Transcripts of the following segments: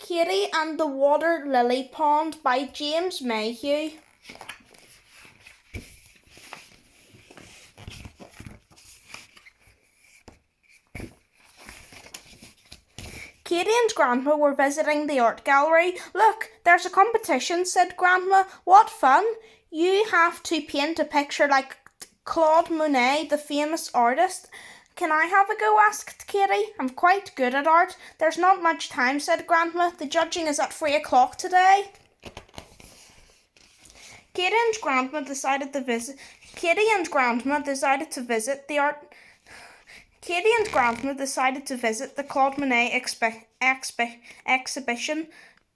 Katie and the Water Lily Pond by James Mayhew. Katie and Grandma were visiting the art gallery. "Look, there's a competition," said Grandma. "What fun! You have to paint a picture like Claude Monet, the famous artist." "Can I have a go?" asked Katie. "I'm quite good at art." "There's not much time," said Grandma. "The judging is at 3 o'clock today." Katie and Grandma decided to visit the Claude Monet exhibition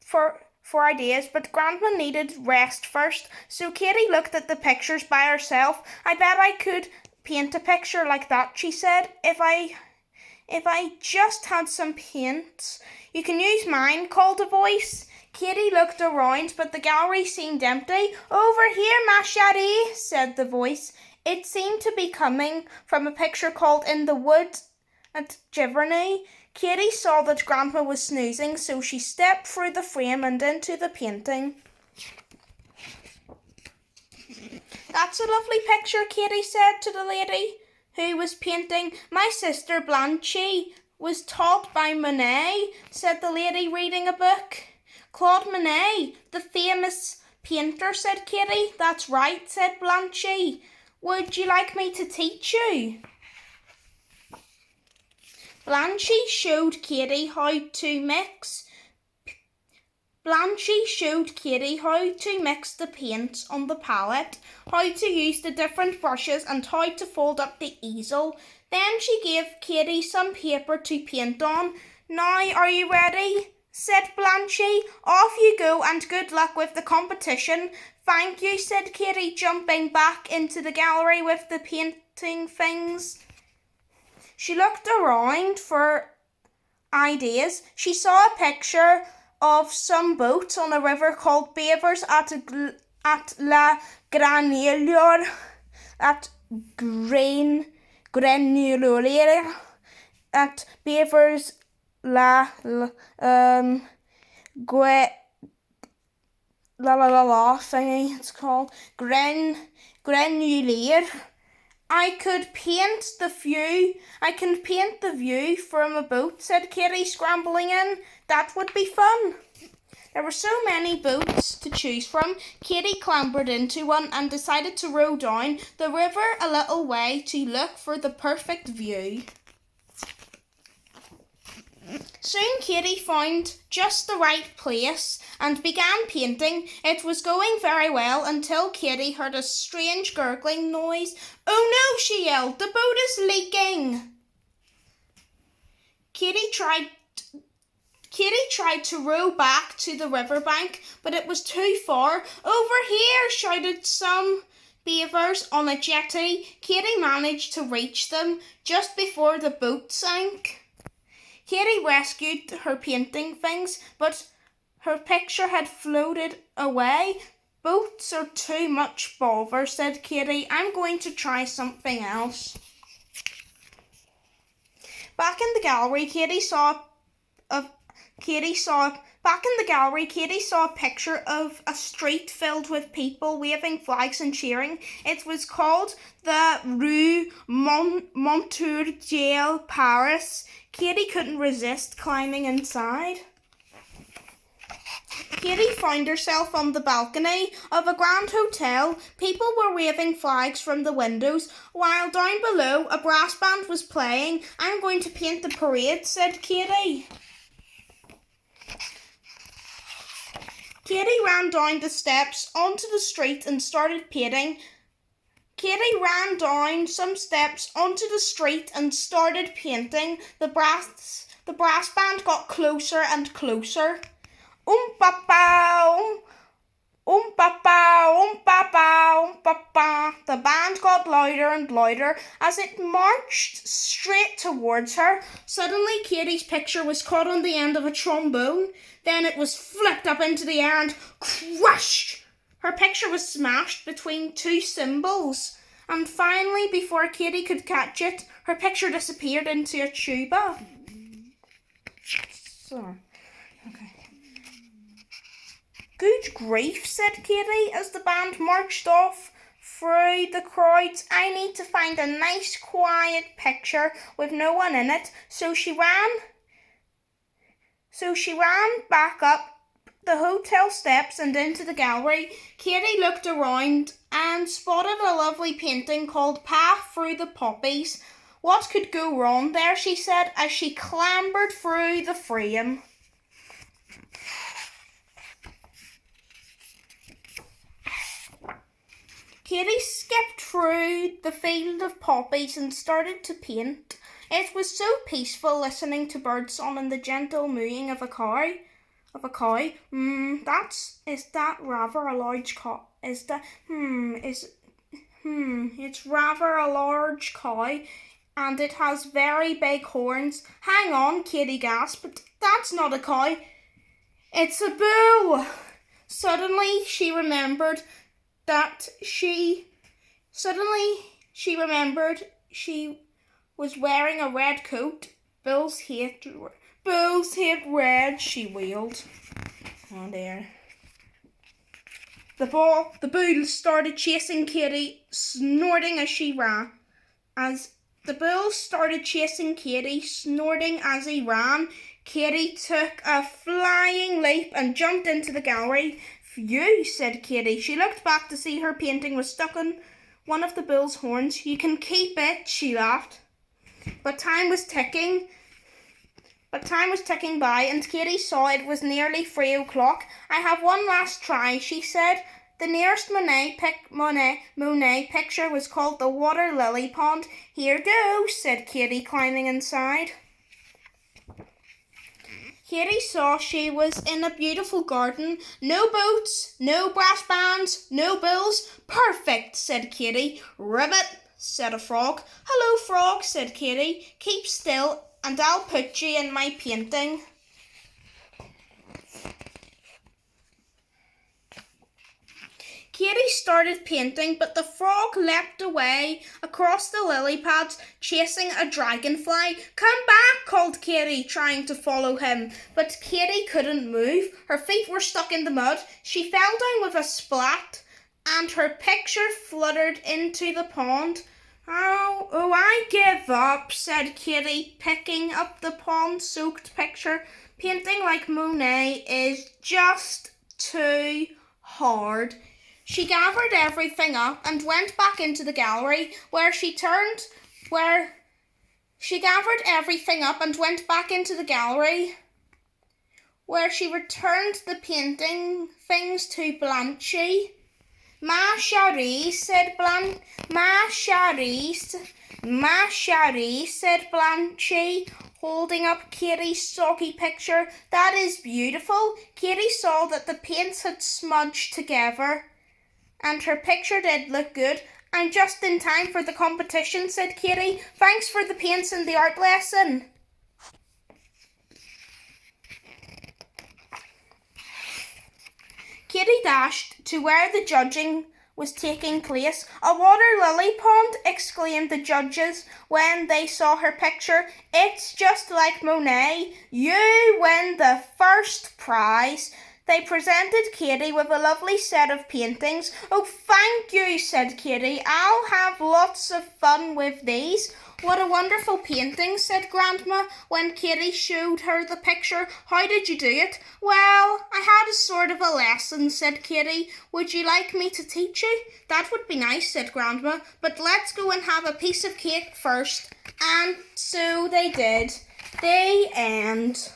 for ideas, but Grandma needed rest first, so Katie looked at the pictures by herself. "I bet I could paint a picture like that," she said, if I just had some paint." "You can use mine," called a voice. Katie looked around, but the gallery seemed empty. "Over here, ma chérie," said the voice. It seemed to be coming from a picture called "In the Wood at Giverny." Katie saw that Grandma was snoozing, so she stepped through the frame and into the painting. "That's a lovely picture," Katie said to the lady who was painting. "My sister Blanche was taught by Monet," said the lady reading a book. "Claude Monet, the famous painter," said Katie. "That's right," said Blanche. "Would you like me to teach you?" Blanche showed Katie how to mix the paint on the palette, how to use the different brushes, and how to fold up the easel. Then she gave Katie some paper to paint on. "Now, are you ready?" said Blanche. "Off you go, and good luck with the competition." "Thank you," said Katie, jumping back into the gallery with the painting things. She looked around for ideas. She saw a picture of some boats on a river called Beavers at La Granulare, at Beavers La thingy, it's called Grenouillère. I can paint the view from a boat," said Katie, scrambling in. "That would be fun." There were so many boats to choose from. Katie clambered into one and decided to row down the river a little way to look for the perfect view. Soon Katie found just the right place and began painting. It was going very well until Katie heard a strange gurgling noise. "Oh no," she yelled, "the boat is leaking." Katie tried to row back to the riverbank, but it was too far. "Over here," shouted some beavers on a jetty. Katie managed to reach them just before the boat sank. Katie rescued her painting things, but her picture had floated away. "Boats are too much bother," said Katie. "I'm going to try something else." Back in the gallery, Katie saw a picture of a street filled with people waving flags and cheering. It was called the Rue Montorgueil, Paris. Katie couldn't resist climbing inside. Katie found herself on the balcony of a grand hotel. People were waving flags from the windows, while down below a brass band was playing. "I'm going to paint the parade," said Katie. Katie ran down the steps onto the street and started painting. Katie ran down some steps onto the street and started painting. The brass band got closer and closer. Papa, papa. The band got louder and louder as it marched straight towards her. Suddenly, Katie's picture was caught on the end of a trombone. Then it was flipped up into the air and crushed. Her picture was smashed between two cymbals. And finally, before Katie could catch it, her picture disappeared into a tuba. Okay. Good grief, said Katy as the band marched off through the crowds. I need to find a nice quiet picture with no one in it. So she ran back up the hotel steps and into the gallery. Katy looked around and spotted a lovely painting called Path Through the Poppies. What could go wrong there, she said, as she clambered through the frame. Katy skipped through the field of poppies and started to paint. It was so peaceful listening to birdsong and the gentle mooing of a cow. Is that rather a large cow? It's rather a large cow, and it has very big horns. Hang on, Katy gasped. That's not a cow. It's a bull. Suddenly she remembered she was wearing a red coat. Bulls hate red, she wailed. Oh dear. The bull started chasing Katy, snorting as she ran. As the bull started chasing Katy, snorting as he ran, Katy took a flying leap and jumped into the gallery. Phew, said Katy. She looked back to see her painting was stuck on one of the bull's horns. You can keep it, she laughed. But time was ticking by, and Katy saw it was nearly 3 o'clock. I have one last try, she said. The nearest Monet picture was called the Water Lily Pond. Here goes, said Katy, climbing inside. Katy saw she was in a beautiful garden. No boats, no brass bands, no bills. Perfect, said Katy. Ribbit, said a frog. Hello, frog, said Katy. Keep still and I'll put you in my painting. Katy started painting, but the frog leapt away across the lily pads, chasing a dragonfly. Come back, called Katy, trying to follow him. But Katy couldn't move. Her feet were stuck in the mud. She fell down with a splat, and her picture fluttered into the pond. Oh, I give up, said Katy, picking up the pond-soaked picture. Painting like Monet is just too hard. She gathered everything up and went back into the gallery, where she returned the painting things to Blanche. Ma chérie, said Blanche, holding up Katy's soggy picture. That is beautiful. Katy saw that the paints had smudged together, and her picture did look good. I'm just in time for the competition, said Katy. Thanks for the paints and the art lesson. Katy dashed to where the judging was taking place. A water lily pond, exclaimed the judges when they saw her picture. It's just like Monet. You win the first prize. They presented Katy with a lovely set of paintings. Oh, thank you, said Katy. I'll have lots of fun with these. What a wonderful painting, said Grandma when Katy showed her the picture. How did you do it? Well, I had a sort of a lesson, said Katy. Would you like me to teach you? That would be nice, said Grandma, but let's go and have a piece of cake first. And so they did. The end.